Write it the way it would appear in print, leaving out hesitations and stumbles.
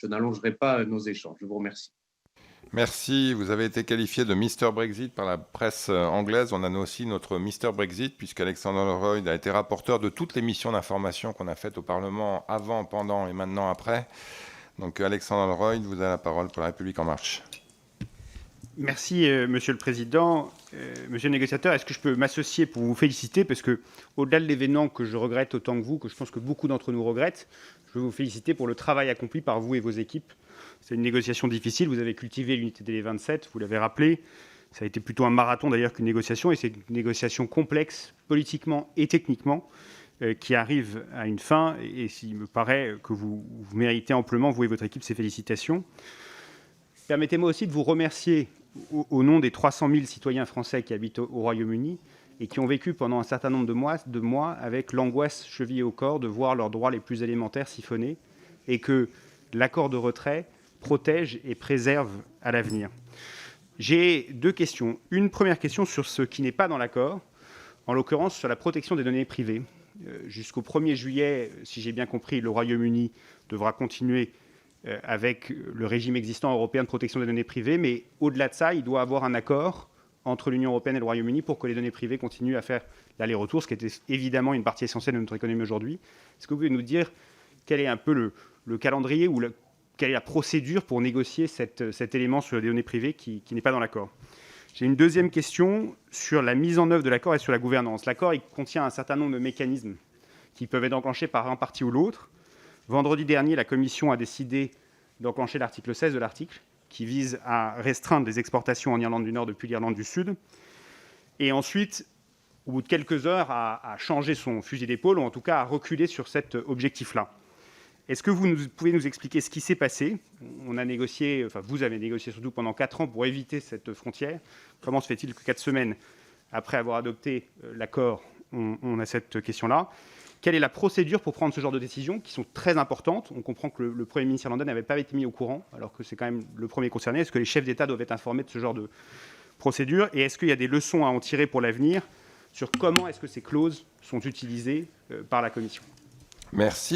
je n'allongerai pas nos échanges. Je vous remercie. Merci. Vous avez été qualifié de Mister Brexit par la presse anglaise. On a aussi notre Mister Brexit, puisqu'Alexander Lloyd a été rapporteur de toutes les missions d'information qu'on a faites au Parlement avant, pendant et maintenant après. Donc Alexander Lloyd, vous avez la parole pour La République En Marche. Merci, Monsieur le Président. Monsieur le négociateur, est-ce que je peux m'associer pour vous féliciter? Parce que, au-delà de l'événement que je regrette autant que vous, que je pense que beaucoup d'entre nous regrettent, je veux vous féliciter pour le travail accompli par vous et vos équipes. C'est une négociation difficile. Vous avez cultivé l'unité des 27, vous l'avez rappelé. Ça a été plutôt un marathon d'ailleurs qu'une négociation, et c'est une négociation complexe, politiquement et techniquement, qui arrive à une fin. Et il me paraît que vous méritez amplement, vous et votre équipe, ces félicitations. Permettez-moi aussi de vous remercier au nom des 300 000 citoyens français qui habitent au Royaume-Uni et qui ont vécu pendant un certain nombre de mois avec l'angoisse chevillée au corps de voir leurs droits les plus élémentaires siphonnés, et que l'accord de retrait protège et préserve à l'avenir. J'ai deux questions. Une première question sur ce qui n'est pas dans l'accord, en l'occurrence sur la protection des données privées. Jusqu'au 1er juillet, si j'ai bien compris, le Royaume-Uni devra continuer avec le régime existant européen de protection des données privées, mais au-delà de ça, il doit y avoir un accord entre l'Union européenne et le Royaume-Uni pour que les données privées continuent à faire l'aller-retour, ce qui était évidemment une partie essentielle de notre économie aujourd'hui. Est-ce que vous pouvez nous dire quel est un peu le calendrier ou quelle est la procédure pour négocier cet élément sur les données privées qui n'est pas dans l'accord? J'ai une deuxième question sur la mise en œuvre de l'accord et sur la gouvernance. L'accord contient un certain nombre de mécanismes qui peuvent être enclenchés par un parti ou l'autre. Vendredi dernier, la Commission a décidé d'enclencher l'article 16 de l'article, qui vise à restreindre les exportations en Irlande du Nord depuis l'Irlande du Sud. Et ensuite, au bout de quelques heures, a changé son fusil d'épaule, ou en tout cas a reculé sur cet objectif-là. Est-ce que vous pouvez nous expliquer ce qui s'est passé? On a négocié, enfin vous avez négocié surtout pendant 4 ans pour éviter cette frontière. Comment se fait-il que 4 semaines après avoir adopté l'accord, on a cette question-là? Quelle est la procédure pour prendre ce genre de décisions qui sont très importantes? On comprend que le Premier ministre irlandais n'avait pas été mis au courant, alors que c'est quand même le premier concerné. Est-ce que les chefs d'État doivent être informés de ce genre de procédure? Et est-ce qu'il y a des leçons à en tirer pour l'avenir sur comment est-ce que ces clauses sont utilisées par la Commission? Merci.